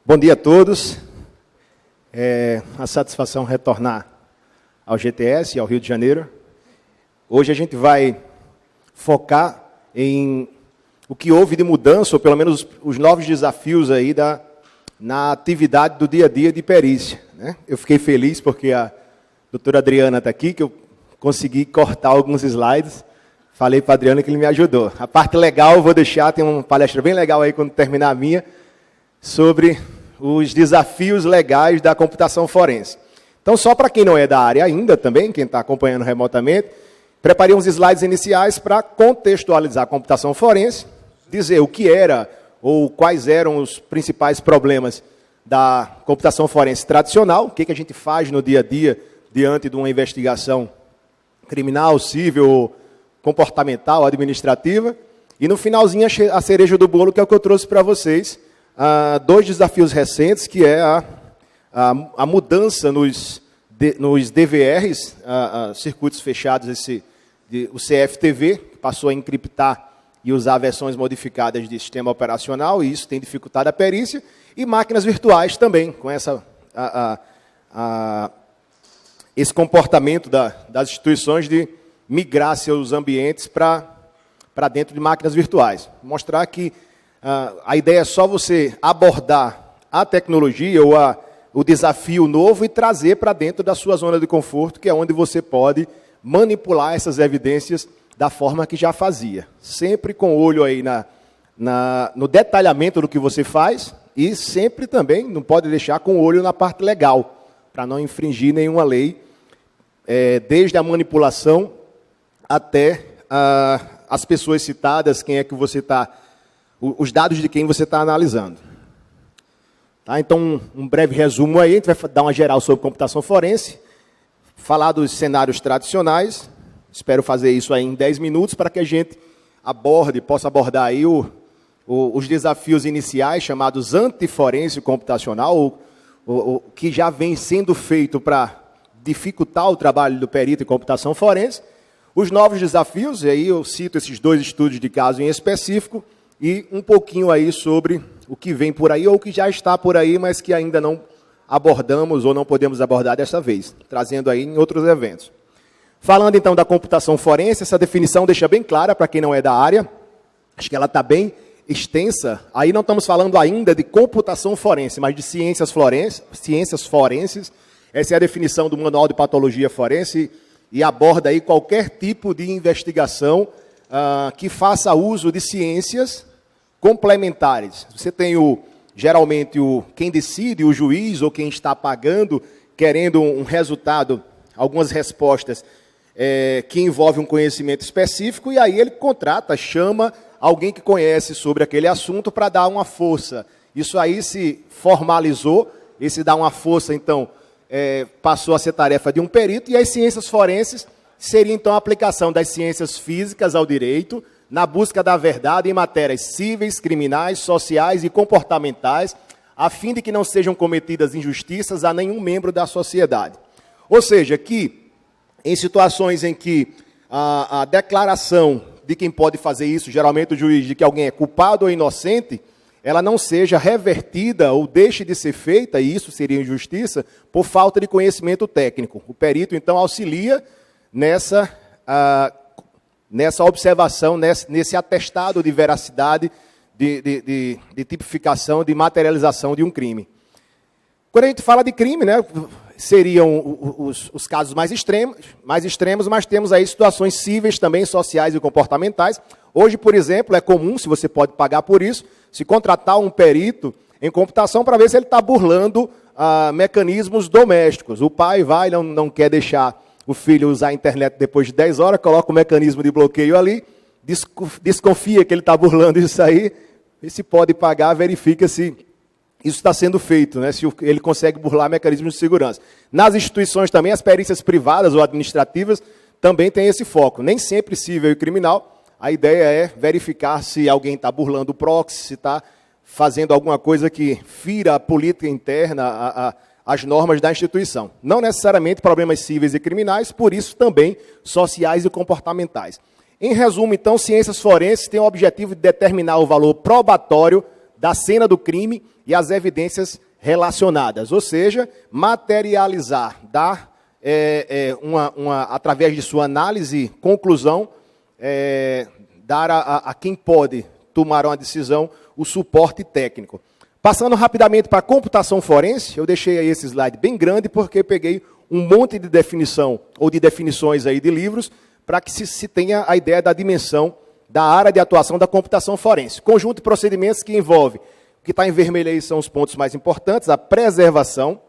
Bom dia a todos. É uma satisfação retornar ao GTS e ao Rio de Janeiro. Hoje a gente vai focar em o que houve de mudança, ou pelo menos os novos desafios aí na atividade do dia a dia de perícia, né? Eu fiquei feliz porque a doutora Adriana está aqui, que eu consegui cortar alguns slides. Falei para a Adriana que ele me ajudou. A parte legal eu vou deixar, tem uma palestra bem legal aí quando terminar a minha, sobre os desafios legais da computação forense. Então, só para quem não é da área ainda também, quem está acompanhando remotamente, preparei uns slides iniciais para contextualizar a computação forense, dizer o que era ou quais eram os principais problemas da computação forense tradicional, o que a gente faz no dia a dia diante de uma investigação criminal, civil, comportamental, administrativa, e no finalzinho a cereja do bolo, que é o que eu trouxe para vocês, dois desafios recentes, que é a mudança nos DVRs, circuitos fechados, o CFTV, que passou a encriptar e usar versões modificadas de sistema operacional, e isso tem dificultado a perícia, e máquinas virtuais também, com esse comportamento das instituições de migrar seus ambientes para dentro de máquinas virtuais. Mostrar que a ideia é só você abordar a tecnologia ou o desafio novo e trazer para dentro da sua zona de conforto, que é onde você pode manipular essas evidências da forma que já fazia. Sempre com olho aí no detalhamento do que você faz e sempre também não pode deixar com olho na parte legal, para não infringir nenhuma lei, desde a manipulação até as pessoas citadas, quem é que você está... os dados de quem você está analisando. Tá? Então, um breve resumo aí, a gente vai dar uma geral sobre computação forense, falar dos cenários tradicionais, espero fazer isso aí em 10 minutos, para que a gente possa abordar aí os desafios iniciais, chamados antiforense computacional, o que já vem sendo feito para dificultar o trabalho do perito em computação forense, os novos desafios, e aí eu cito esses dois estudos de caso em específico, e um pouquinho aí sobre o que vem por aí, ou o que já está por aí, mas que ainda não abordamos ou não podemos abordar dessa vez, trazendo aí em outros eventos. Falando então da computação forense, essa definição deixa bem clara para quem não é da área, acho que ela está bem extensa, aí não estamos falando ainda de computação forense, mas de ciências forenses, essa é a definição do Manual de Patologia Forense, e aborda aí qualquer tipo de investigação que faça uso de ciências complementares. Você tem geralmente quem decide, o juiz ou quem está pagando, querendo um resultado, algumas respostas que envolvem um conhecimento específico, e aí ele contrata, chama alguém que conhece sobre aquele assunto para dar uma força. Isso aí se formalizou, esse dar uma força, então, passou a ser tarefa de um perito, e as ciências forenses seria, então, a aplicação das ciências físicas ao direito, na busca da verdade em matérias cíveis, criminais, sociais e comportamentais, a fim de que não sejam cometidas injustiças a nenhum membro da sociedade. Ou seja, que em situações em que a declaração de quem pode fazer isso, geralmente o juiz, de que alguém é culpado ou inocente, ela não seja revertida ou deixe de ser feita, e isso seria injustiça, por falta de conhecimento técnico. O perito, então, auxilia nessa observação, nesse atestado de veracidade, de tipificação, de materialização de um crime. Quando a gente fala de crime, né, seriam os casos mais extremos, mas temos aí situações cíveis também, sociais e comportamentais. Hoje, por exemplo, é comum, se você pode pagar por isso, se contratar um perito em computação para ver se ele está burlando mecanismos domésticos. O pai vai, não quer deixar o filho usar a internet depois de 10 horas, coloca o mecanismo de bloqueio ali, desconfia que ele está burlando isso aí, e se pode pagar, verifica se isso está sendo feito, né? Se ele consegue burlar mecanismos de segurança. Nas instituições também, as perícias privadas ou administrativas também têm esse foco. Nem sempre civil e criminal, a ideia é verificar se alguém está burlando o proxy, se está fazendo alguma coisa que fira a política interna, as normas da instituição. Não necessariamente problemas cíveis e criminais, por isso também sociais e comportamentais. Em resumo, então, ciências forenses têm o objetivo de determinar o valor probatório da cena do crime e as evidências relacionadas, ou seja, materializar, dar através de sua análise, conclusão, dar a quem pode tomar uma decisão o suporte técnico. Passando rapidamente para a computação forense, eu deixei aí esse slide bem grande porque peguei um monte de definição ou de definições aí de livros para que se tenha a ideia da dimensão da área de atuação da computação forense. Conjunto de procedimentos que envolve, o que está em vermelho aí são os pontos mais importantes, a preservação,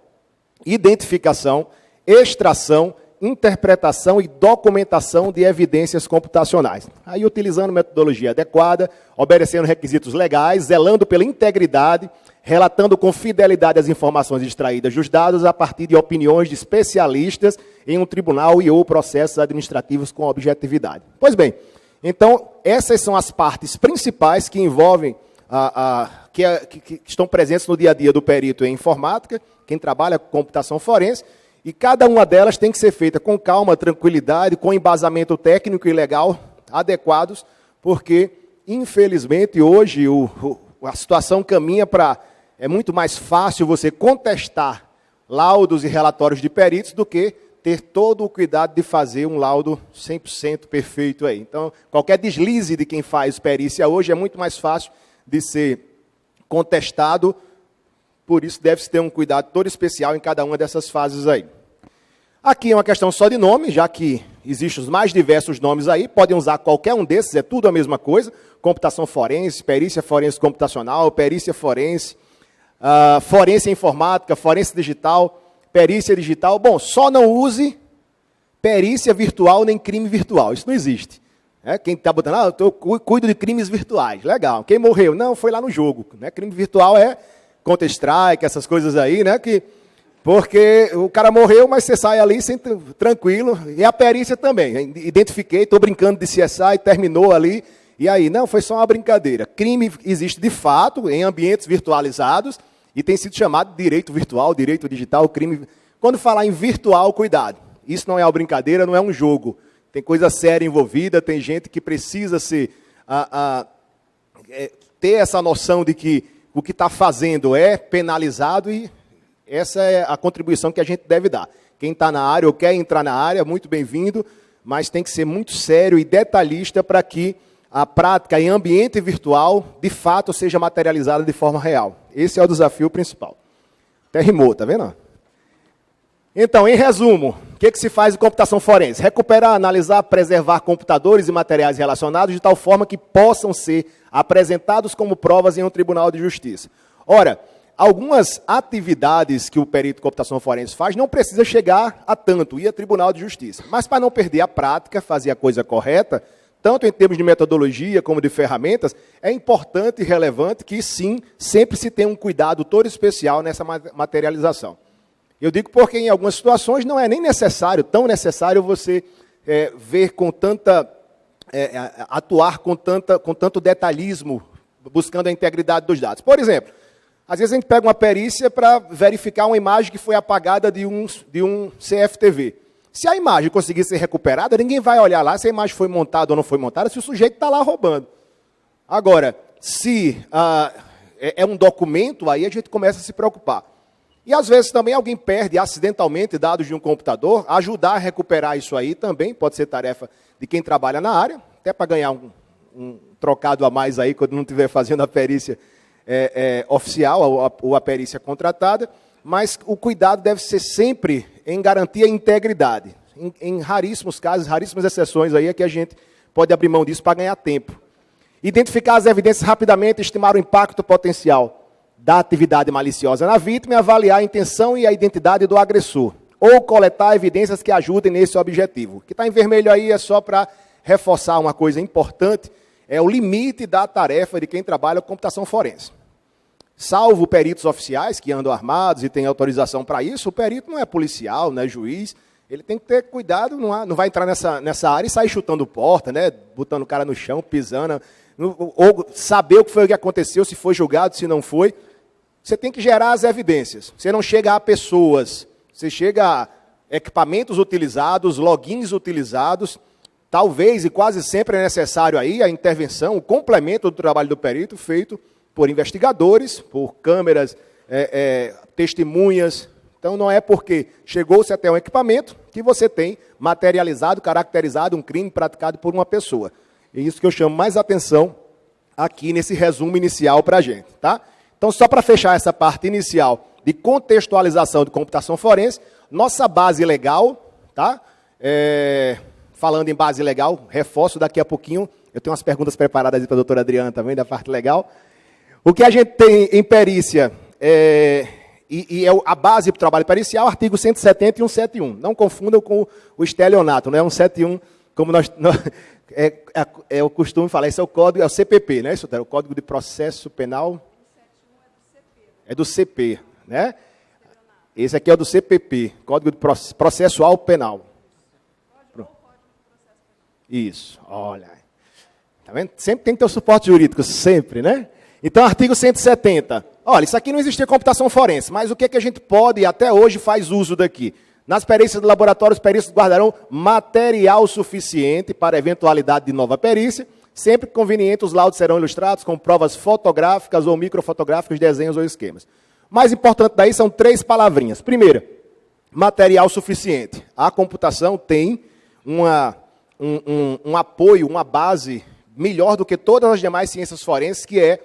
identificação, extração, interpretação e documentação de evidências computacionais. Aí, utilizando metodologia adequada, obedecendo requisitos legais, zelando pela integridade, relatando com fidelidade as informações extraídas dos dados a partir de opiniões de especialistas em um tribunal e ou processos administrativos com objetividade. Pois bem, então, essas são as partes principais que envolvem, que estão presentes no dia a dia do perito em informática, quem trabalha com computação forense, e cada uma delas tem que ser feita com calma, tranquilidade, com embasamento técnico e legal adequados, porque, infelizmente, hoje a situação caminha para... É muito mais fácil você contestar laudos e relatórios de peritos do que ter todo o cuidado de fazer um laudo 100% perfeito aí. Então, qualquer deslize de quem faz perícia hoje é muito mais fácil de ser contestado. Por isso, deve-se ter um cuidado todo especial em cada uma dessas fases aí. Aqui é uma questão só de nome, já que existem os mais diversos nomes aí, podem usar qualquer um desses, é tudo a mesma coisa. Computação forense, perícia forense computacional, perícia forense, forense informática, forense digital, perícia digital. Bom, só não use perícia virtual nem crime virtual, isso não existe. Quem está botando, eu cuido de crimes virtuais, legal. Quem morreu? Não, foi lá no jogo. Né? Crime virtual é Counter-Strike, essas coisas aí, né? Porque o cara morreu, mas você sai ali tranquilo. E a perícia também. Identifiquei, estou brincando de CSI, terminou ali. E aí, não, foi só uma brincadeira. Crime existe de fato em ambientes virtualizados e tem sido chamado de direito virtual, direito digital, crime. Quando falar em virtual, cuidado. Isso não é uma brincadeira, não é um jogo. Tem coisa séria envolvida, tem gente que precisa ter essa noção de que o que está fazendo é penalizado e essa é a contribuição que a gente deve dar. Quem está na área ou quer entrar na área, muito bem-vindo, mas tem que ser muito sério e detalhista para que a prática em ambiente virtual, de fato, seja materializada de forma real. Esse é o desafio principal. Até rimou, tá vendo? Então, em resumo, o que se faz em computação forense? Recuperar, analisar, preservar computadores e materiais relacionados de tal forma que possam ser apresentados como provas em um tribunal de justiça. Ora, algumas atividades que o perito de computação forense faz não precisa chegar a tanto, ir a tribunal de justiça. Mas para não perder a prática, fazer a coisa correta, tanto em termos de metodologia como de ferramentas, é importante e relevante que, sim, sempre se tenha um cuidado todo especial nessa materialização. Eu digo porque em algumas situações não é nem necessário, tão necessário você ver com tanta... atuar com tanto detalhismo, buscando a integridade dos dados. Por exemplo, às vezes a gente pega uma perícia para verificar uma imagem que foi apagada de um CFTV. Se a imagem conseguir ser recuperada, ninguém vai olhar lá se a imagem foi montada ou não foi montada, se o sujeito está lá roubando. Agora, se é um documento, aí a gente começa a se preocupar. E às vezes também alguém perde acidentalmente dados de um computador, ajudar a recuperar isso aí também pode ser tarefa de quem trabalha na área, até para ganhar um trocado a mais aí quando não estiver fazendo a perícia oficial ou a perícia contratada, mas o cuidado deve ser sempre em garantir a integridade. Em raríssimos casos, raríssimas exceções aí é que a gente pode abrir mão disso para ganhar tempo. Identificar as evidências rapidamente, estimar o impacto potencial da atividade maliciosa na vítima e avaliar a intenção e a identidade do agressor. Ou coletar evidências que ajudem nesse objetivo. O que está em vermelho aí é só para reforçar uma coisa importante, é o limite da tarefa de quem trabalha com computação forense. Salvo peritos oficiais que andam armados e têm autorização para isso, o perito não é policial, não é juiz, ele tem que ter cuidado, não vai entrar nessa área e sair chutando porta, né, botando o cara no chão, pisando, ou saber o que foi que aconteceu, se foi julgado, se não foi. Você tem que gerar as evidências. Você não chega a pessoas, você chega a equipamentos utilizados, logins utilizados. Talvez e quase sempre é necessário aí a intervenção, o complemento do trabalho do perito feito por investigadores, por câmeras, testemunhas. Então não é porque chegou-se até um equipamento que você tem materializado, caracterizado um crime praticado por uma pessoa. É isso que eu chamo mais atenção aqui nesse resumo inicial para a gente, tá? Então, só para fechar essa parte inicial de contextualização de computação forense, nossa base legal, tá? Falando em base legal, reforço daqui a pouquinho, eu tenho umas perguntas preparadas para a doutora Adriana também, da parte legal. O que a gente tem em perícia, e é a base para o trabalho pericial, artigo 170 e 171. Não confundam com o estelionato, não é 171, como é o costume falar, esse é o código, é o CPP, né? Isso é o Código de Processo Penal. É do CP, né? Esse aqui é o do CPP, Código de Processual Penal. Isso, olha. Tá vendo? Sempre tem que ter o suporte jurídico, sempre, né? Então, artigo 170. Olha, isso aqui não existia computação forense, mas o que, que a gente pode e até hoje faz uso daqui? Nas perícias do laboratório, os peritos guardarão material suficiente para eventualidade de nova perícia. Sempre que conveniente, os laudos serão ilustrados com provas fotográficas ou microfotográficas, desenhos ou esquemas. O mais importante daí são 3 palavrinhas. Primeira, material suficiente. A computação tem um apoio, uma base melhor do que todas as demais ciências forenses, que é,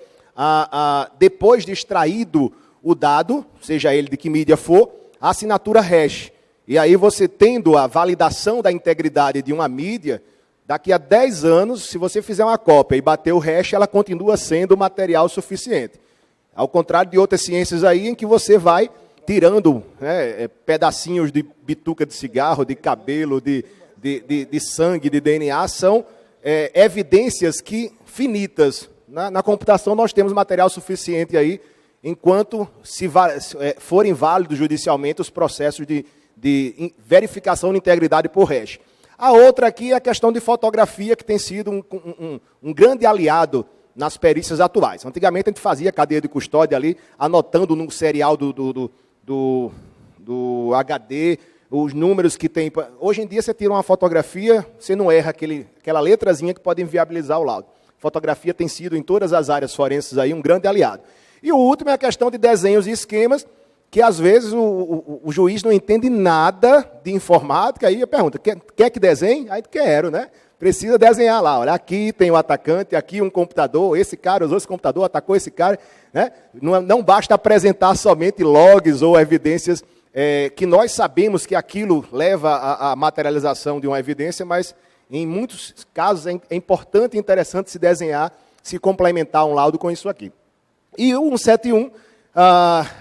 depois de extraído o dado, seja ele de que mídia for, a assinatura hash. E aí você tendo a validação da integridade de uma mídia, daqui a 10 anos, se você fizer uma cópia e bater o hash, ela continua sendo material suficiente. Ao contrário de outras ciências aí, em que você vai tirando pedacinhos de bituca de cigarro, de cabelo, de sangue, de DNA, são evidências que finitas. Na computação nós temos material suficiente aí, enquanto forem válidos judicialmente os processos de verificação de integridade por hash. A outra aqui é a questão de fotografia, que tem sido um grande aliado nas perícias atuais. Antigamente a gente fazia cadeia de custódia ali, anotando no serial do HD, os números que tem. Hoje em dia você tira uma fotografia, você não erra aquela letrazinha que pode inviabilizar o laudo. Fotografia tem sido, em todas as áreas forenses, aí, um grande aliado. E o último é a questão de desenhos e esquemas, que às vezes o juiz não entende nada de informática, aí pergunta, quer que desenhe? Aí quero, né? Precisa desenhar lá, olha, aqui tem o atacante, aqui um computador, esse cara usou esse computador, atacou esse cara, né? Não basta apresentar somente logs ou evidências que nós sabemos que aquilo leva à materialização de uma evidência, mas em muitos casos é importante e interessante se desenhar, se complementar um laudo com isso aqui. E o 171,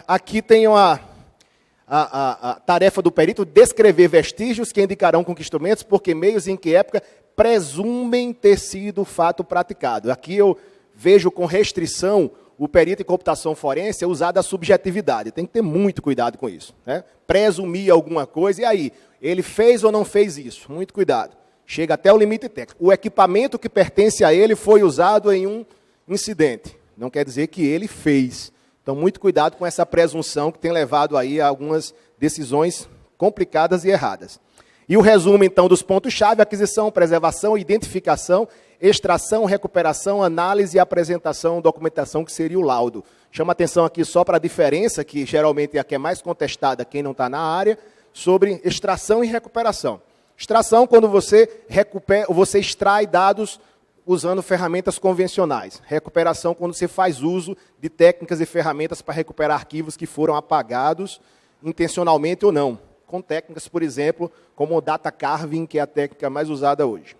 aqui tem a tarefa do perito descrever vestígios que indicarão conquistamentos, por que meios e em que época presumem ter sido o fato praticado. Aqui eu vejo com restrição o perito em computação forense usar a subjetividade. Tem que ter muito cuidado com isso, né? Presumir alguma coisa, e aí, ele fez ou não fez isso? Muito cuidado. Chega até o limite técnico. O equipamento que pertence a ele foi usado em um incidente. Não quer dizer que ele fez. Então, muito cuidado com essa presunção que tem levado aí a algumas decisões complicadas e erradas. E o resumo, então, dos pontos-chave: aquisição, preservação, identificação, extração, recuperação, análise e apresentação, documentação, que seria o laudo. Chama atenção aqui só para a diferença, que geralmente é a que é mais contestada, quem não está na área, sobre extração e recuperação. Extração, quando você extrai dados usando ferramentas convencionais. Recuperação, quando você faz uso de técnicas e ferramentas para recuperar arquivos que foram apagados, intencionalmente ou não. Com técnicas, por exemplo, como o data carving, que é a técnica mais usada hoje.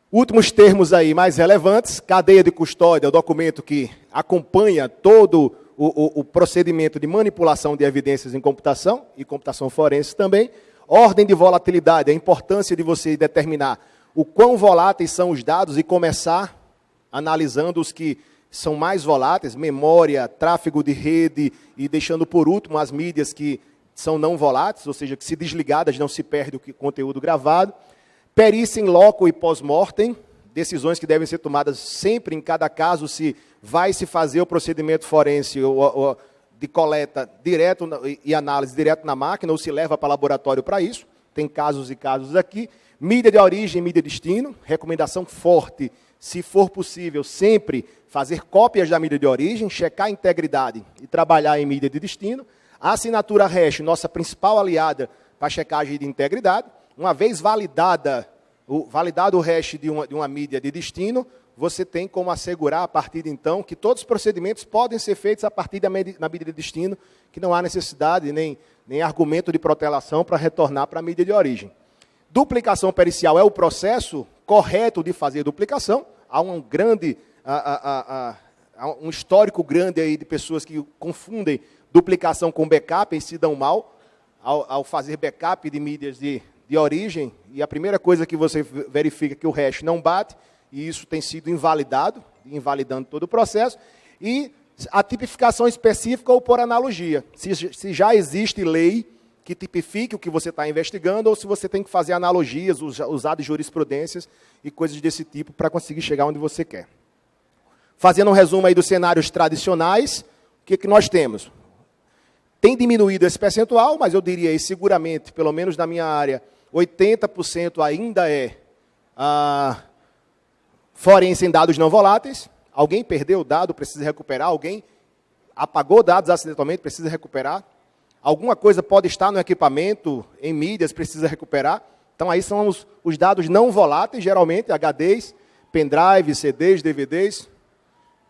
Últimos termos aí mais relevantes: cadeia de custódia, o documento que acompanha todo o procedimento de manipulação de evidências em computação, e computação forense também. Ordem de volatilidade, a importância de você determinar o quão voláteis são os dados e começar analisando os que são mais voláteis, memória, tráfego de rede, e deixando por último as mídias que são não voláteis, ou seja, que se desligadas não se perde o conteúdo gravado. Perícia em loco e pós-mortem, decisões que devem ser tomadas sempre em cada caso, se vai se fazer o procedimento forense ou de coleta direto e análise direto na máquina, ou se leva para laboratório para isso. Tem casos e casos aqui. Mídia de origem, mídia de destino, recomendação forte, se for possível, sempre fazer cópias da mídia de origem, checar a integridade e trabalhar em mídia de destino. A assinatura hash, nossa principal aliada para checagem de integridade. Uma vez validado o hash de uma mídia de destino, você tem como assegurar, a partir de então, que todos os procedimentos podem ser feitos a partir da mídia de destino, que não há necessidade nem argumento de protelação para retornar para a mídia de origem. Duplicação pericial é o processo correto de fazer duplicação. Há um histórico grande aí de pessoas que confundem duplicação com backup e se dão mal ao fazer backup de mídias de origem. E a primeira coisa que você verifica é que o hash não bate, e isso tem sido invalidado, invalidando todo o processo. E a tipificação específica ou por analogia. Se já existe lei que tipifique o que você está investigando, ou se você tem que fazer analogias, usar de jurisprudências e coisas desse tipo para conseguir chegar onde você quer. Fazendo um resumo aí dos cenários tradicionais, o que nós temos? Tem diminuído esse percentual, mas eu diria aí, seguramente, pelo menos na minha área, 80% ainda é forense em dados não voláteis. Alguém perdeu o dado, precisa recuperar. Alguém apagou dados acidentalmente, precisa recuperar. Alguma coisa pode estar no equipamento, em mídias, precisa recuperar. Então, aí são os dados não voláteis, geralmente, HDs, pendrives, CDs, DVDs.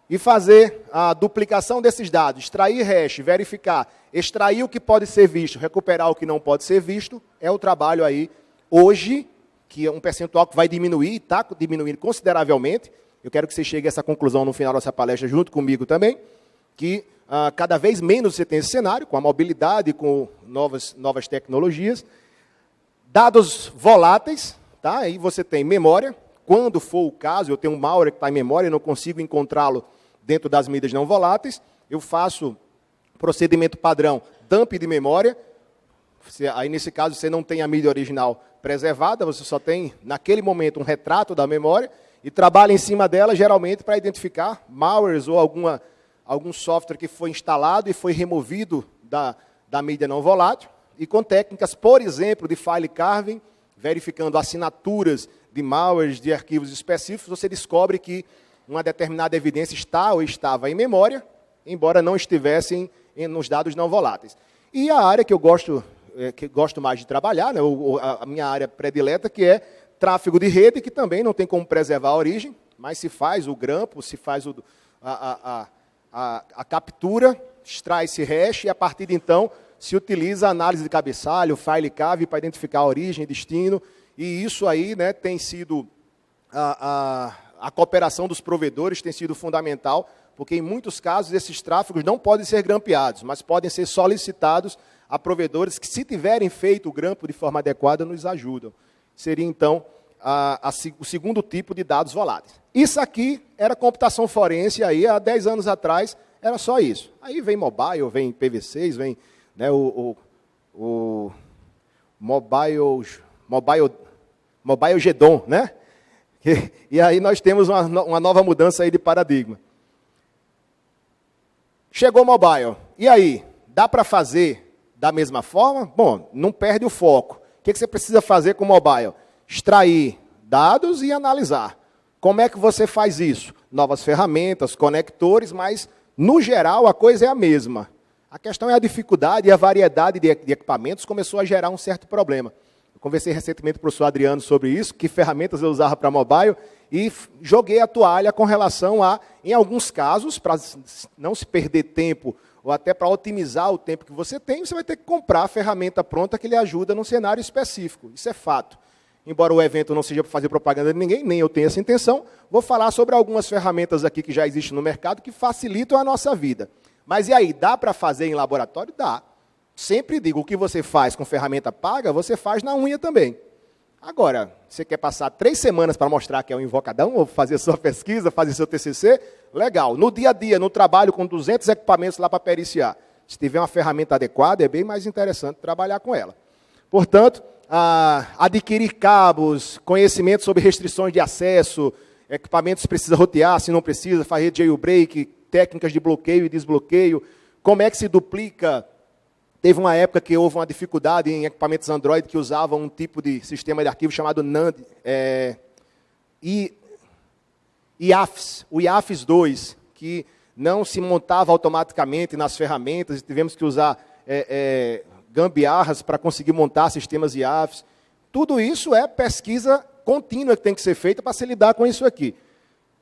E fazer a duplicação desses dados, extrair hash, verificar, extrair o que pode ser visto, recuperar o que não pode ser visto, é o trabalho aí, hoje, que é um percentual que vai diminuir, está diminuindo consideravelmente. Eu quero que você chegue a essa conclusão no final dessa palestra, junto comigo também, que cada vez menos você tem esse cenário, com a mobilidade, com novas tecnologias. Dados voláteis, tá? Aí você tem memória. Quando for o caso, eu tenho um malware que está em memória e não consigo encontrá-lo dentro das mídias não voláteis, eu faço procedimento padrão, dump de memória. Aí, nesse caso, você não tem a mídia original preservada, você só tem, naquele momento, um retrato da memória e trabalha em cima dela, geralmente, para identificar malwares ou algum software que foi instalado e foi removido da mídia não volátil. E com técnicas, por exemplo, de file carving, verificando assinaturas de malwares, de arquivos específicos, você descobre que uma determinada evidência está ou estava em memória, embora não estivessem nos dados não voláteis. E a área que eu gosto mais de trabalhar, né, a minha área predileta, que é tráfego de rede, que também não tem como preservar a origem, mas se faz o grampo, se faz a captura, extrai esse hash e, a partir de então, se utiliza a análise de cabeçalho, file carve, para identificar a origem, destino, e isso aí, né, tem sido a cooperação dos provedores tem sido fundamental, porque em muitos casos esses tráfegos não podem ser grampeados, mas podem ser solicitados a provedores que, se tiverem feito o grampo de forma adequada, nos ajudam. Seria, então, o segundo tipo de dados voláteis. Isso aqui era computação forense, aí há 10 anos atrás era só isso. Aí vem mobile, vem PV6, vem, né, o mobile GEDON, né? E aí nós temos uma nova mudança aí de paradigma. Chegou o mobile. E aí, dá para fazer da mesma forma? Bom, não perde o foco. O que você precisa fazer com o mobile? Extrair dados e analisar. Como é que você faz isso? Novas ferramentas, conectores, mas, no geral, a coisa é a mesma. A questão é a dificuldade e a variedade de equipamentos começou a gerar um certo problema. Eu conversei recentemente com o professor Adriano sobre isso, que ferramentas eu usava para mobile, e joguei a toalha com relação a, em alguns casos, para não se perder tempo, ou até para otimizar o tempo que você tem, você vai ter que comprar a ferramenta pronta que lhe ajuda num cenário específico. Isso é fato. Embora o evento não seja para fazer propaganda de ninguém, nem eu tenho essa intenção, vou falar sobre algumas ferramentas aqui que já existem no mercado que facilitam a nossa vida. Mas e aí, dá para fazer em laboratório? Dá. Sempre digo, o que você faz com ferramenta paga, você faz na unha também. Agora, você quer passar 3 semanas para mostrar que é um invocadão, ou fazer sua pesquisa, fazer seu TCC? Legal. No dia a dia, no trabalho, com 200 equipamentos lá para periciar, se tiver uma ferramenta adequada, é bem mais interessante trabalhar com ela. Portanto, adquirir cabos, conhecimento sobre restrições de acesso, equipamentos precisa rotear, se não precisa, fazer jailbreak, técnicas de bloqueio e desbloqueio, como é que se duplica. Teve uma época que houve uma dificuldade em equipamentos Android que usavam um tipo de sistema de arquivo chamado NAND, IAFS, o IAFS 2, que não se montava automaticamente nas ferramentas e tivemos que usar gambiarras para conseguir montar sistemas IAFS. Tudo isso é pesquisa contínua que tem que ser feita para se lidar com isso aqui.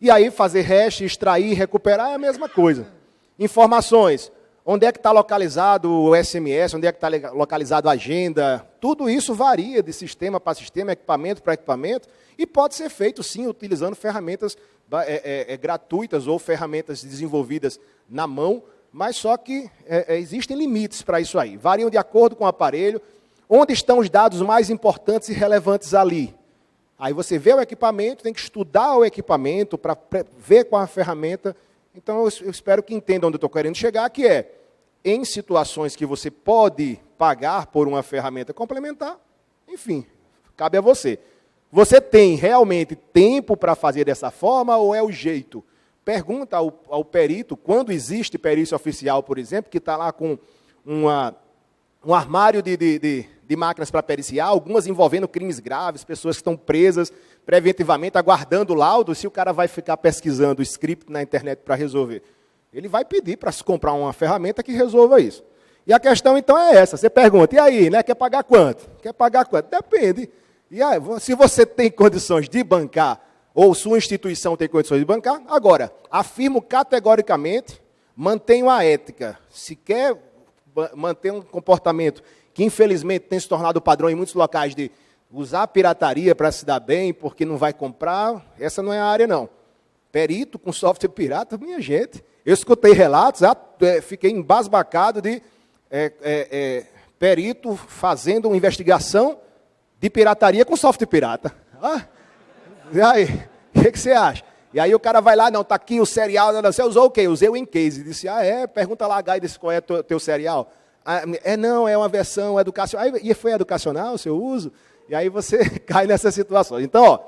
E aí fazer hash, extrair, recuperar é a mesma coisa. Informações. Onde é que está localizado o SMS, onde é que está localizado a agenda, tudo isso varia de sistema para sistema, equipamento para equipamento, e pode ser feito, sim, utilizando ferramentas gratuitas ou ferramentas desenvolvidas na mão, mas só que existem limites para isso aí. Variam de acordo com o aparelho. Onde estão os dados mais importantes e relevantes ali? Aí você vê o equipamento, tem que estudar o equipamento para ver qual a ferramenta. Então, eu espero que entendam onde eu estou querendo chegar, que é, em situações que você pode pagar por uma ferramenta complementar, enfim, cabe a você. Você tem realmente tempo para fazer dessa forma ou é o jeito? Pergunta ao perito, quando existe perícia oficial, por exemplo, que está lá com um armário de máquinas para periciar, algumas envolvendo crimes graves, pessoas que estão presas preventivamente, aguardando o laudo, se o cara vai ficar pesquisando o script na internet para resolver. Ele vai pedir para se comprar uma ferramenta que resolva isso. E a questão, então, é essa. Você pergunta, e aí, né, quer pagar quanto? Quer pagar quanto? Depende. E aí, se você tem condições de bancar, ou sua instituição tem condições de bancar, agora, afirmo categoricamente, mantenho a ética. Se quer manter um comportamento que, infelizmente, tem se tornado padrão em muitos locais de usar pirataria para se dar bem, porque não vai comprar, essa não é a área, não. Perito com software pirata, minha gente. Eu escutei relatos, fiquei embasbacado de perito fazendo uma investigação de pirataria com software pirata. E aí, o que você acha? E aí o cara vai lá, não, está aqui o serial, não, você usou o quê? Usei o Encase. Disse, pergunta lá a Guides qual é o teu serial. Não, é uma versão educacional. E foi educacional o seu uso? E aí você cai nessa situação. Então, ó,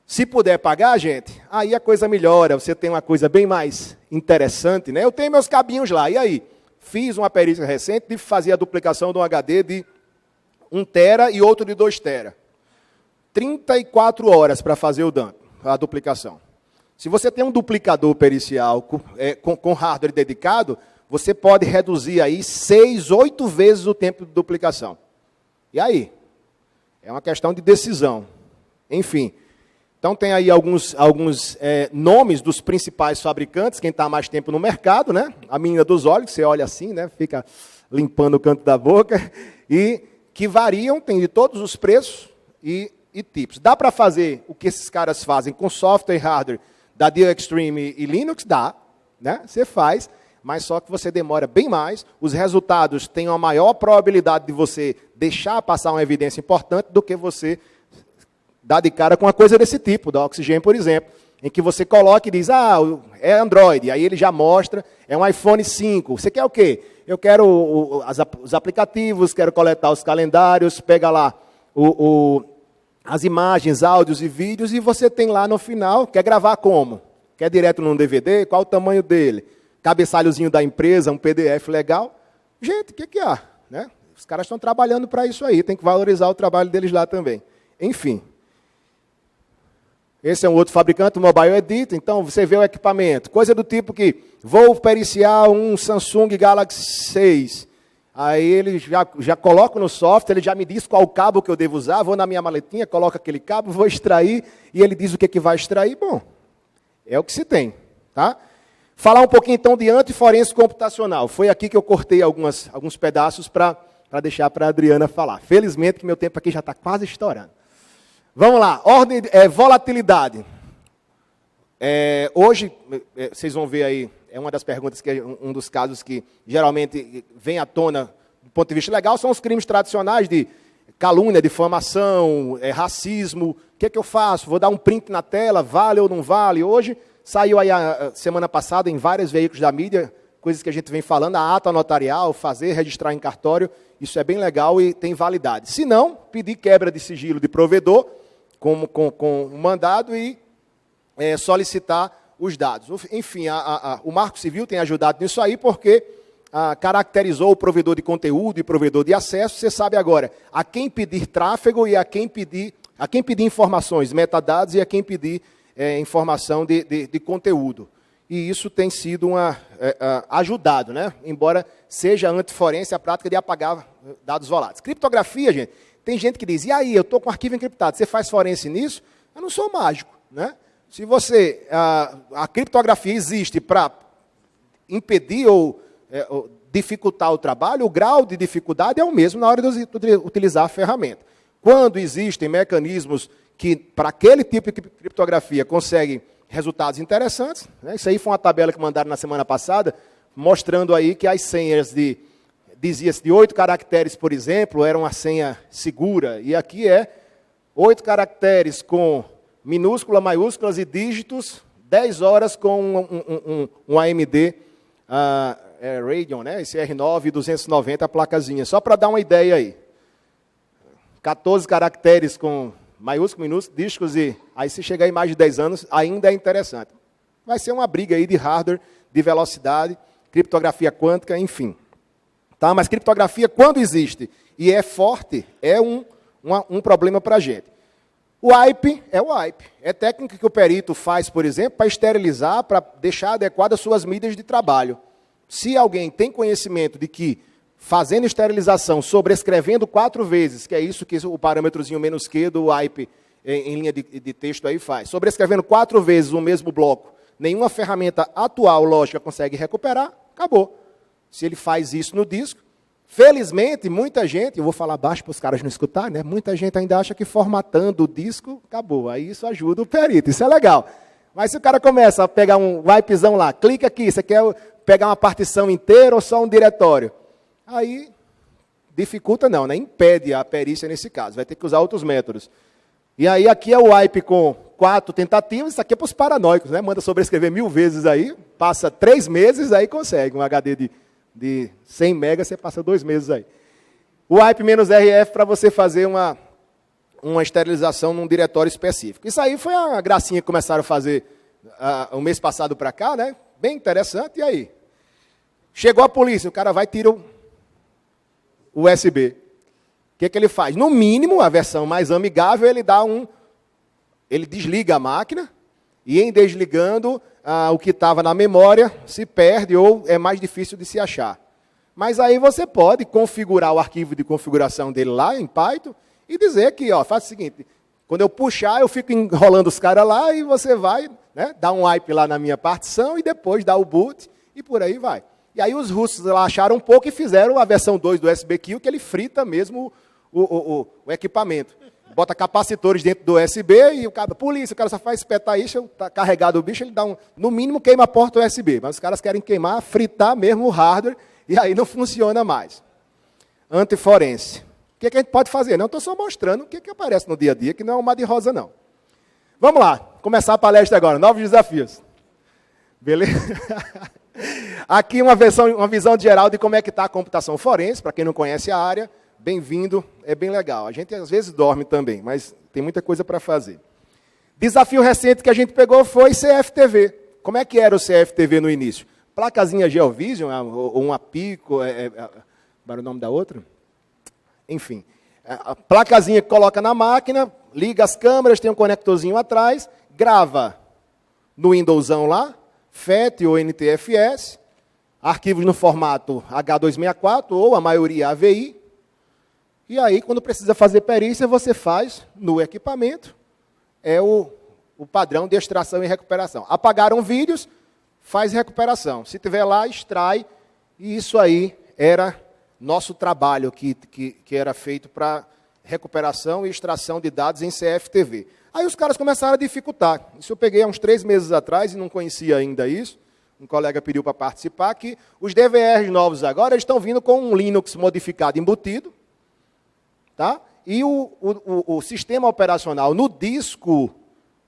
se puder pagar, gente, aí a coisa melhora, você tem uma coisa bem mais interessante, né? Eu tenho meus cabinhos lá, e aí? Fiz uma perícia recente de fazer a duplicação de um HD de 1 tera e outro de 2 tera. 34 horas para fazer a duplicação. Se você tem um duplicador pericial com hardware dedicado, você pode reduzir aí 6, 8 vezes o tempo de duplicação. E aí? É uma questão de decisão. Enfim. Então, tem aí alguns nomes dos principais fabricantes, quem está há mais tempo no mercado, né? A menina dos olhos, que você olha assim, né? Fica limpando o canto da boca, e que variam, tem de todos os preços e tipos. Dá para fazer o que esses caras fazem com software e hardware da Dell Extreme e Linux? Dá, né? Você faz, mas só que você demora bem mais, os resultados têm uma maior probabilidade de você deixar passar uma evidência importante do que você dar de cara com uma coisa desse tipo, da Oxygen, por exemplo, em que você coloca e diz, é Android, aí ele já mostra, é um iPhone 5, você quer o quê? Eu quero os aplicativos, quero coletar os calendários, pega lá as imagens, áudios e vídeos, e você tem lá no final, quer gravar como? Quer direto num DVD? Qual o tamanho dele? Cabeçalhozinho da empresa, um PDF legal? Gente, o que há? Né? Os caras estão trabalhando para isso aí, tem que valorizar o trabalho deles lá também. Enfim. Esse é um outro fabricante, o Mobile Edit, então você vê o equipamento. Coisa do tipo que, vou periciar um Samsung Galaxy 6. Aí ele já coloca no software, ele já me diz qual cabo que eu devo usar, vou na minha maletinha, coloco aquele cabo, vou extrair, e ele diz o que vai extrair. Bom, é o que se tem. Tá? Falar um pouquinho então de antiforense computacional. Foi aqui que eu cortei alguns pedaços para deixar para a Adriana falar. Felizmente que meu tempo aqui já está quase estourando. Vamos lá, volatilidade. Hoje, vocês vão ver aí, é uma das perguntas, um dos casos que geralmente vem à tona do ponto de vista legal, são os crimes tradicionais de calúnia, difamação, racismo. O que é que eu faço? Vou dar um print na tela, vale ou não vale? Hoje, saiu aí a semana passada em vários veículos da mídia, coisas que a gente vem falando, a ata notarial, fazer, registrar em cartório, isso é bem legal e tem validade. Se não, pedir quebra de sigilo de provedor, com um mandado e solicitar os dados. Enfim, o Marco Civil tem ajudado nisso aí, porque caracterizou o provedor de conteúdo e provedor de acesso. Você sabe agora a quem pedir tráfego e a quem pedir informações, metadados, e a quem pedir informação de conteúdo. E isso tem sido ajudado, né? Embora seja antiforense a prática de apagar dados voláteis. Criptografia, gente, tem gente que diz, e aí, eu estou com arquivo encriptado, você faz forense nisso? Eu não sou mágico, né? Se você, a criptografia existe para impedir ou dificultar o trabalho, o grau de dificuldade é o mesmo na hora de utilizar a ferramenta. Quando existem mecanismos que, para aquele tipo de criptografia, conseguem resultados interessantes, né? Isso aí foi uma tabela que mandaram na semana passada, mostrando aí que as senhas dizia-se de 8 caracteres, por exemplo, era uma senha segura, e aqui 8 caracteres com minúscula, maiúsculas e dígitos, 10 horas com um AMD Radeon, né? Esse R9 290, a placazinha, só para dar uma ideia aí. 14 caracteres com maiúsculo, minúsculo, dígitos, e aí se chegar em mais de 10 anos, ainda é interessante. Vai ser uma briga aí de hardware, de velocidade, criptografia quântica, enfim. Tá? Mas criptografia, quando existe e é forte, é um problema para a gente. O wipe é o wipe. É técnica que o perito faz, por exemplo, para esterilizar, para deixar adequadas suas mídias de trabalho. Se alguém tem conhecimento de que, fazendo esterilização, sobrescrevendo 4 vezes, que é isso que o parâmetrozinho menos Q do wipe em linha de texto aí faz, sobrescrevendo 4 vezes o mesmo bloco, nenhuma ferramenta atual, lógica, consegue recuperar, acabou. Se ele faz isso no disco, felizmente, muita gente, eu vou falar baixo para os caras não escutarem, né? Muita gente ainda acha que formatando o disco, acabou. Aí isso ajuda o perito, isso é legal. Mas se o cara começa a pegar um wipezão lá, clica aqui, você quer pegar uma partição inteira ou só um diretório? Aí, dificulta não, né? Impede a perícia nesse caso, vai ter que usar outros métodos. E aí, aqui é o wipe com 4 tentativas, isso aqui é para os paranoicos, né? Manda sobrescrever 1000 vezes aí, passa 3 meses, aí consegue um HD de 100 megas, você passa 2 meses aí. O wipe-RF para você fazer uma esterilização num diretório específico. Isso aí foi a gracinha que começaram a fazer o mês passado para cá, né? Bem interessante, e aí? Chegou a polícia, o cara vai e tira o USB. O que ele faz? No mínimo, a versão mais amigável, ele desliga a máquina, e em desligando, o que estava na memória se perde ou é mais difícil de se achar. Mas aí você pode configurar o arquivo de configuração dele lá em Python e dizer que, faz o seguinte, quando eu puxar, eu fico enrolando os caras lá e você vai, né, dar um wipe lá na minha partição e depois dá o boot e por aí vai. E aí os russos lá acharam um pouco e fizeram a versão 2 do SBQ, que ele frita mesmo o equipamento. Bota capacitores dentro do USB e o cara, polícia, o cara só faz espetar isso, está carregado o bicho, ele dá no mínimo queima a porta USB, mas os caras querem queimar, fritar mesmo o hardware, e aí não funciona mais. Antiforense. O que a gente pode fazer? Não, estou só mostrando o que aparece no dia a dia, que não é um mar de rosa, não. Vamos lá, começar a palestra agora, novos desafios. Beleza? Aqui uma visão geral de como é que está a computação forense, para quem não conhece a área. Bem-vindo, é bem legal. A gente às vezes dorme também, mas tem muita coisa para fazer. Desafio recente que a gente pegou foi CFTV. Como é que era o CFTV no início? Placazinha Geovision, ou uma Pico, qual era o nome da outra? Enfim, a placazinha que coloca na máquina, liga as câmeras, tem um conectorzinho atrás, grava no Windowsão lá, FAT ou NTFS, arquivos no formato H264 ou a maioria AVI. E aí, quando precisa fazer perícia, você faz no equipamento, é o padrão de extração e recuperação. Apagaram vídeos, faz recuperação. Se tiver lá, extrai, e isso aí era nosso trabalho que era feito para recuperação e extração de dados em CFTV. Aí os caras começaram a dificultar. Isso eu peguei há uns 3 meses atrás e não conhecia ainda isso. Um colega pediu para participar, que os DVRs novos agora estão vindo com um Linux modificado embutido, tá? e o sistema operacional no disco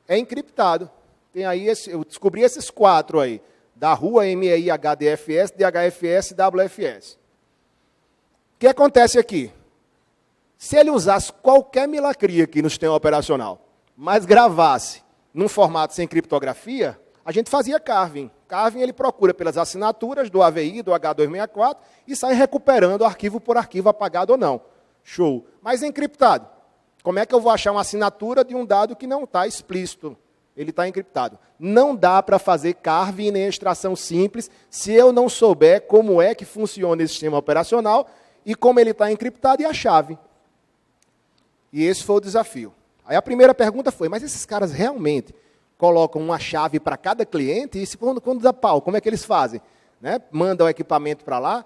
é encriptado. Tem aí eu descobri esses 4 aí, da rua MEI, HDFS, DHFS e WFS. O que acontece aqui? Se ele usasse qualquer milacria aqui no sistema operacional, mas gravasse num formato sem criptografia, a gente fazia carving. Carving ele procura pelas assinaturas do AVI, do H264, e sai recuperando arquivo por arquivo, apagado ou não. Show. Mas encriptado. Como é que eu vou achar uma assinatura de um dado que não está explícito? Ele está encriptado. Não dá para fazer carving nem extração simples se eu não souber como é que funciona esse sistema operacional e como ele está encriptado e a chave. E esse foi o desafio. Aí a primeira pergunta foi, mas esses caras realmente colocam uma chave para cada cliente? E quando dá pau, como é que eles fazem? Né? Mandam o equipamento para lá.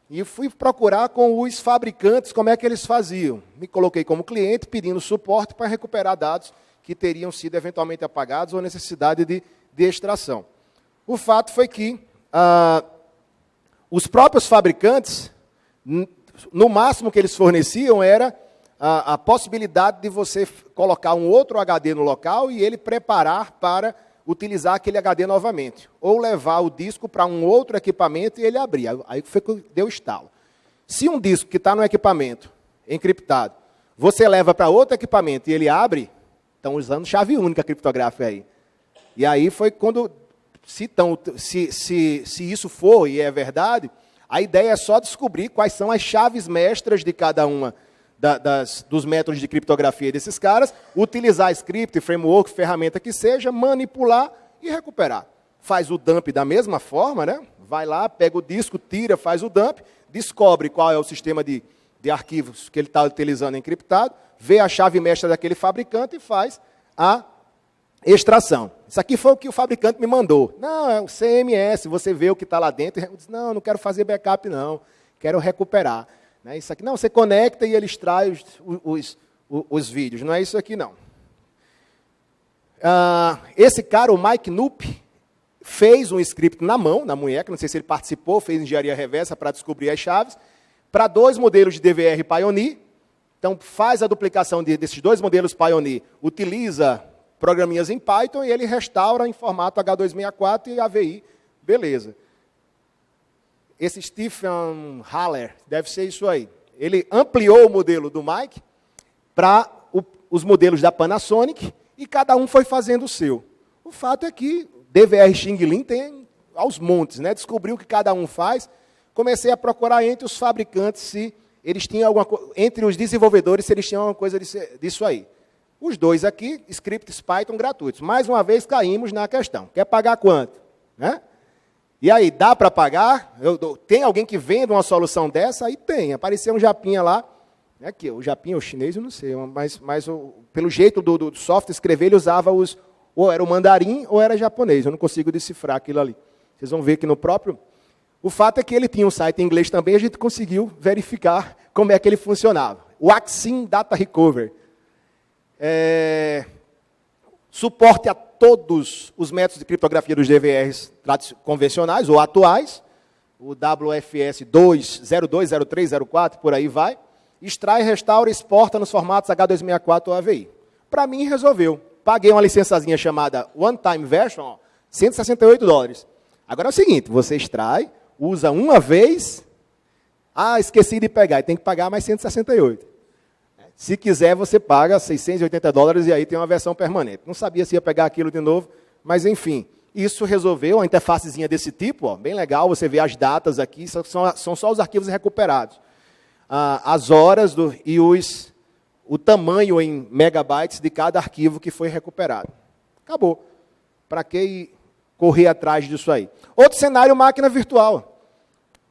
E fui procurar com os fabricantes como é que eles faziam. Me coloquei como cliente, pedindo suporte para recuperar dados que teriam sido eventualmente apagados ou necessidade de extração. O fato foi que os próprios fabricantes, no máximo que eles forneciam era a possibilidade de você colocar um outro HD no local e ele preparar para utilizar aquele HD novamente. Ou levar o disco para um outro equipamento e ele abrir. Aí foi que deu estalo. Se um disco que está no equipamento, encriptado, você leva para outro equipamento e ele abre, estão usando chave única criptográfica aí. E aí foi quando, se isso for e é verdade, a ideia é só descobrir quais são as chaves mestras de cada uma dos métodos de criptografia desses caras, utilizar script, framework, ferramenta que seja, manipular e recuperar. Faz o dump da mesma forma, né? Vai lá, pega o disco, tira, faz o dump, descobre qual é o sistema de arquivos que ele está utilizando encriptado, vê a chave mestra daquele fabricante e faz a extração. Isso aqui foi o que o fabricante me mandou. Não, é o CMS, você vê o que está lá dentro. Eu disse, não quero fazer backup não, quero recuperar. Isso aqui, não, você conecta e ele extrai os vídeos. Não é isso aqui, não. Esse cara, o Mike Knoop, fez um script na mão, na munheca, não sei se ele participou, fez engenharia reversa para descobrir as chaves, para 2 modelos de DVR Pioneer. Então, faz a duplicação desses 2 modelos Pioneer, utiliza programinhas em Python e ele restaura em formato H264 e AVI. Beleza. Esse Stephen Haller, deve ser isso aí. Ele ampliou o modelo do Mike para os modelos da Panasonic e cada um foi fazendo o seu. O fato é que DVR Xing Ling tem aos montes, né? Descobriu o que cada um faz. Comecei a procurar entre os fabricantes se eles tinham alguma coisa, entre os desenvolvedores, se eles tinham alguma coisa disso aí. Os 2 aqui, scripts Python gratuitos. Mais uma vez caímos na questão. Quer pagar quanto? Né? E aí, dá para pagar? Tem alguém que venda uma solução dessa? Aí tem. Apareceu um japinha lá. Aqui, o japinha, o chinês, eu não sei. Mas pelo jeito do software escrever, ele usava ou era o mandarim ou era japonês. Eu não consigo decifrar aquilo ali. Vocês vão ver que no próprio... O fato é que ele tinha um site em inglês também, a gente conseguiu verificar como é que ele funcionava. O Axim Data Recovery. Suporte a todos os métodos de criptografia dos DVRs convencionais ou atuais, o WFS 2, 02, 03, 04, por aí vai, extrai, restaura e exporta nos formatos H264 ou AVI. Para mim, resolveu. Paguei uma licençazinha chamada One Time Version, $168. Agora é o seguinte, você extrai, usa uma vez, esqueci de pegar, e tem que pagar mais 168. Se quiser, você paga $680 e aí tem uma versão permanente. Não sabia se ia pegar aquilo de novo, mas enfim. Isso resolveu, uma interfacezinha desse tipo, bem legal, você vê as datas aqui, são só os arquivos recuperados. As horas e o tamanho em megabytes de cada arquivo que foi recuperado. Acabou. Para que correr atrás disso aí? Outro cenário, máquina virtual.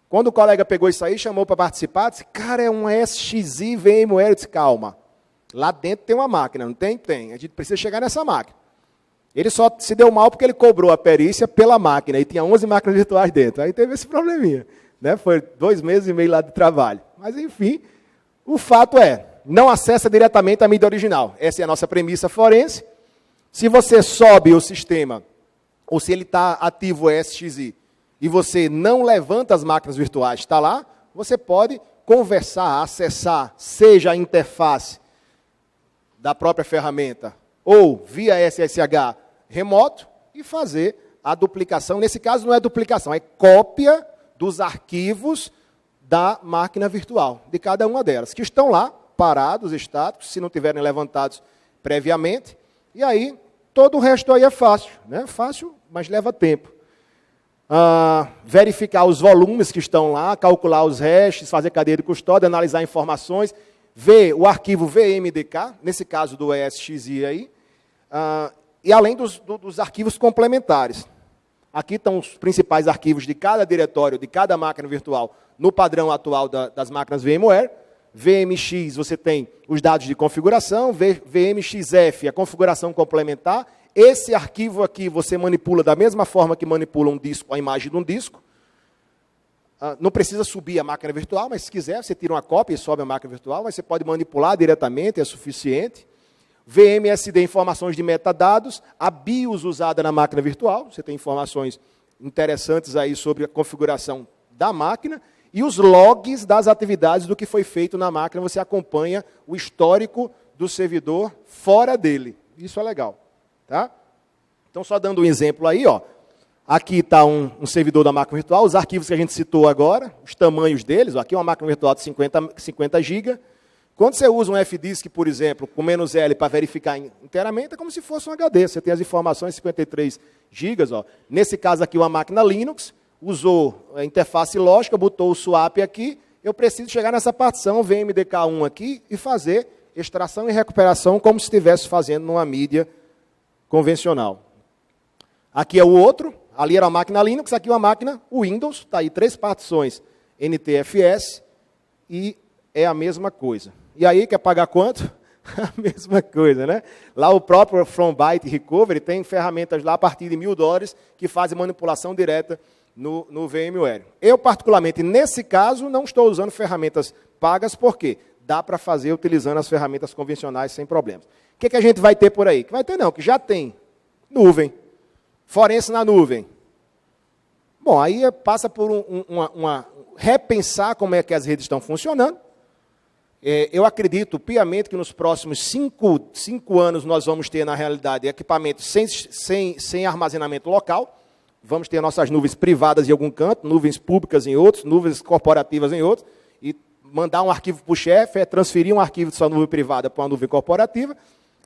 Quando o colega pegou isso aí, chamou para participar, disse, cara, é um SXI VMware. Eu disse, calma, lá dentro tem uma máquina, não tem? Tem. A gente precisa chegar nessa máquina. Ele só se deu mal porque ele cobrou a perícia pela máquina, e tinha 11 máquinas virtuais dentro. Aí teve esse probleminha. Né? Foi 2 meses e meio lá de trabalho. Mas, enfim, o fato é, não acessa diretamente a mídia original. Essa é a nossa premissa forense. Se você sobe o sistema, ou se ele está ativo o SXI, e você não levanta as máquinas virtuais, está lá, você pode conversar, acessar, seja a interface da própria ferramenta ou via SSH remoto e fazer a duplicação. Nesse caso não é duplicação, é cópia dos arquivos da máquina virtual, de cada uma delas, que estão lá, parados, estáticos, se não tiverem levantados previamente. E aí, todo o resto aí é fácil, né? Fácil, mas leva tempo. Verificar os volumes que estão lá, calcular os hashes, fazer cadeia de custódia, analisar informações, ver o arquivo VMDK, nesse caso do ESXi aí, e além dos arquivos complementares. Aqui estão os principais arquivos de cada diretório, de cada máquina virtual, no padrão atual das máquinas VMware. VMX, você tem os dados de configuração, VMXF, a configuração complementar. Esse arquivo aqui você manipula da mesma forma que manipula um disco, a imagem de um disco. Não precisa subir a máquina virtual, mas se quiser, você tira uma cópia e sobe a máquina virtual, mas você pode manipular diretamente, é suficiente. VMSD, informações de metadados, a BIOS usada na máquina virtual, você tem informações interessantes aí sobre a configuração da máquina, e os logs das atividades do que foi feito na máquina, você acompanha o histórico do servidor fora dele. Isso é legal. Tá? Então, só dando um exemplo aí, ó, aqui está um servidor da máquina virtual, os arquivos que a gente citou agora, os tamanhos deles, ó, aqui é uma máquina virtual de 50 GB. Quando você usa um FDisk, por exemplo, com "-L para verificar inteiramente, é como se fosse um HD. Você tem as informações 53 GB. Ó. Nesse caso aqui, uma máquina Linux, usou a interface lógica, botou o swap aqui, eu preciso chegar nessa partição VMDK1 aqui e fazer extração e recuperação como se estivesse fazendo numa mídia convencional. Aqui é o outro, ali era uma máquina Linux, aqui uma máquina Windows, está aí 3 partições NTFS e é a mesma coisa. E aí, quer pagar quanto? A mesma coisa, né? Lá o próprio From Byte Recovery tem ferramentas lá a partir de $1.000 que fazem manipulação direta no VMware. Eu, particularmente, nesse caso, não estou usando ferramentas pagas, porque dá para fazer utilizando as ferramentas convencionais sem problemas. O que a gente vai ter por aí? Que vai ter não, que já tem nuvem, forense na nuvem. Bom, aí passa por repensar como é que as redes estão funcionando. Eu acredito piamente que nos próximos 5 anos nós vamos ter, na realidade, equipamentos sem armazenamento local. Vamos ter nossas nuvens privadas em algum canto, nuvens públicas em outros, nuvens corporativas em outros, e mandar um arquivo para o chefe, transferir um arquivo de sua nuvem privada para uma nuvem corporativa,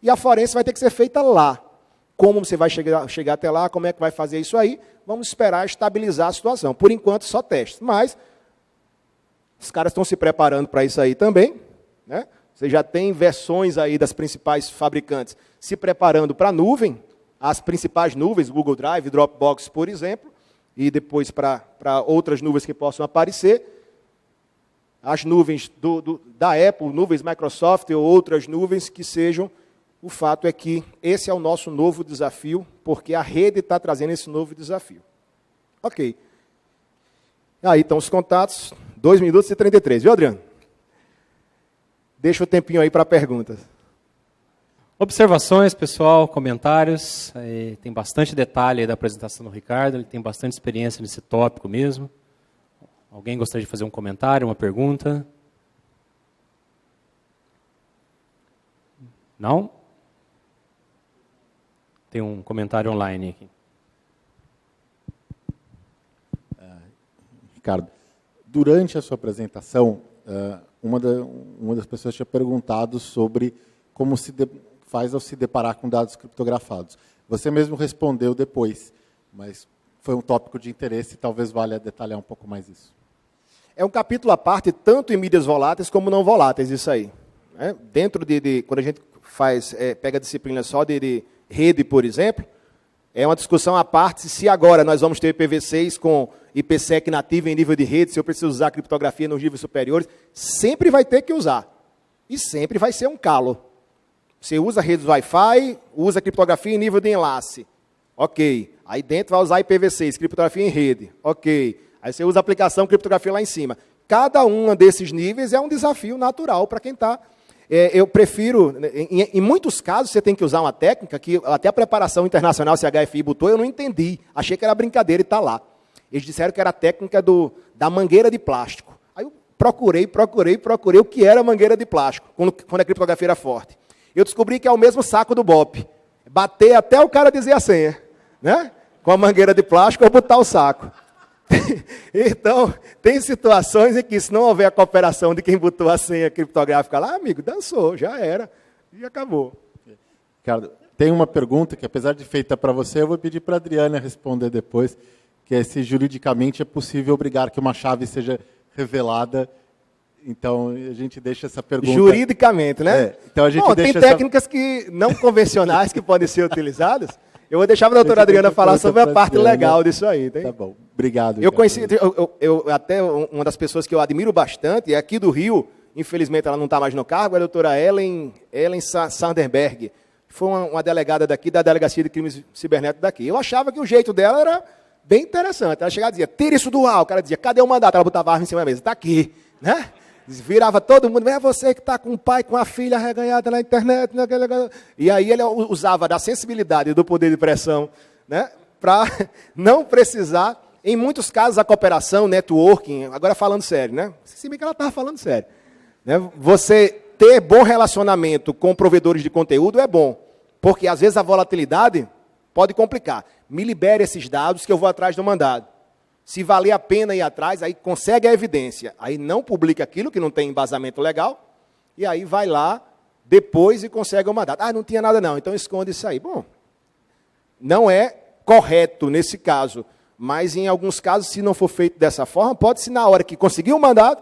e a forense vai ter que ser feita lá. Como você vai chegar até lá, como é que vai fazer isso aí? Vamos esperar estabilizar a situação. Por enquanto, só testes. Mas os caras estão se preparando para isso aí também. Né? Você já tem versões aí das principais fabricantes se preparando para a nuvem, as principais nuvens, Google Drive, Dropbox, por exemplo, e depois para outras nuvens que possam aparecer. As nuvens da Apple, nuvens Microsoft ou outras nuvens que sejam. O fato é que esse é o nosso novo desafio, porque a rede está trazendo esse novo desafio. Ok. Aí estão os contatos, 2 minutos e 33, viu, Adriano? Deixa o tempinho aí para perguntas. Observações, pessoal, comentários. Tem bastante detalhe aí da apresentação do Ricardo, ele tem bastante experiência nesse tópico mesmo. Alguém gostaria de fazer um comentário, uma pergunta? Não? Tem um comentário online aqui. Ricardo, durante a sua apresentação, uma das pessoas tinha perguntado sobre como se faz ao se deparar com dados criptografados. Você mesmo respondeu depois, mas foi um tópico de interesse e talvez valha detalhar um pouco mais isso. É um capítulo à parte, tanto em mídias voláteis como não voláteis, isso aí. Né? Dentro quando a gente pega a disciplina só de rede, por exemplo, é uma discussão à parte se agora nós vamos ter IPv6 com IPsec nativo em nível de rede, se eu preciso usar criptografia nos níveis superiores, sempre vai ter que usar. E sempre vai ser um calo. Você usa redes Wi-Fi, usa criptografia em nível de enlace. Ok. Aí dentro vai usar IPv6, criptografia em rede. Ok. Aí você usa a aplicação criptografia lá em cima. Cada um desses níveis é um desafio natural para quem está. Eu prefiro, em muitos casos, você tem que usar uma técnica que até a preparação internacional CHFI botou, eu não entendi. Achei que era brincadeira e está lá. Eles disseram que era a técnica da mangueira de plástico. Aí eu procurei o que era mangueira de plástico, quando a criptografia era forte. Eu descobri que é o mesmo saco do BOP. Bater até o cara dizer a senha, né? Com a mangueira de plástico ou botar o saco. Então, tem situações em que se não houver a cooperação de quem botou a senha criptográfica lá, amigo, dançou, já era, e acabou. Ricardo, tem uma pergunta que, apesar de feita para você, eu vou pedir para a Adriana responder depois, que é se juridicamente é possível obrigar que uma chave seja revelada. Então, a gente deixa essa pergunta... Juridicamente, né? Então a gente Bom, deixa tem técnicas que não convencionais que podem ser utilizadas. Eu vou deixar para a doutora Adriana falar sobre a parte legal disso aí. Tem? Tá bom, obrigado. Eu conheci, até uma das pessoas que eu admiro bastante, é aqui do Rio, infelizmente ela não está mais no cargo, é a doutora Ellen Sanderberg. Foi uma delegada daqui, da Delegacia de Crimes Cibernéticos daqui. Eu achava que o jeito dela era bem interessante. Ela chegava e dizia, tira isso do ar. O cara dizia, cadê o mandato? Ela botava a arma em cima da mesa, está aqui, né? Virava todo mundo, é você que está com o pai, com a filha reganhada na internet. E aí ele usava da sensibilidade do poder de pressão, né, para não precisar, em muitos casos, a cooperação, networking, agora falando sério, né? Se bem que ela estava falando sério. Né? Você ter bom relacionamento com provedores de conteúdo é bom, porque às vezes a volatilidade pode complicar. Me libere esses dados que eu vou atrás do mandado. Se valer a pena ir atrás, aí consegue a evidência. Aí não publica aquilo que não tem embasamento legal, e aí vai lá depois e consegue o mandato. Ah, não tinha nada não, então esconde isso aí. Bom, não é correto nesse caso, mas em alguns casos, se não for feito dessa forma, pode-se na hora que conseguiu o mandado,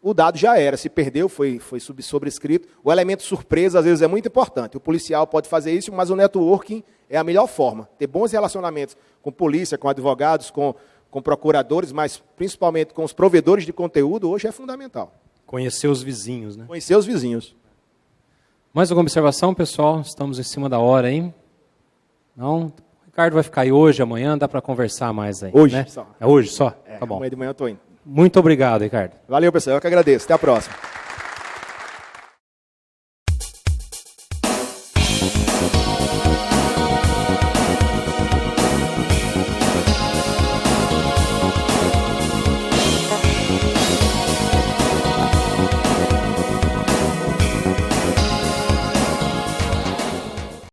o dado já era. Se perdeu, foi sobrescrito. O elemento surpresa, às vezes, é muito importante. O policial pode fazer isso, mas o networking é a melhor forma. Ter bons relacionamentos com polícia, com advogados, com procuradores, mas principalmente com os provedores de conteúdo, hoje é fundamental. Conhecer os vizinhos, né? Conhecer os vizinhos. Mais alguma observação, pessoal? Estamos em cima da hora, hein? Não? O Ricardo vai ficar aí hoje, amanhã, dá para conversar mais aí. Hoje né? só. É hoje só? Tá bom. Amanhã de manhã eu estou indo. Muito obrigado, Ricardo. Valeu, pessoal. Eu que agradeço. Até a próxima.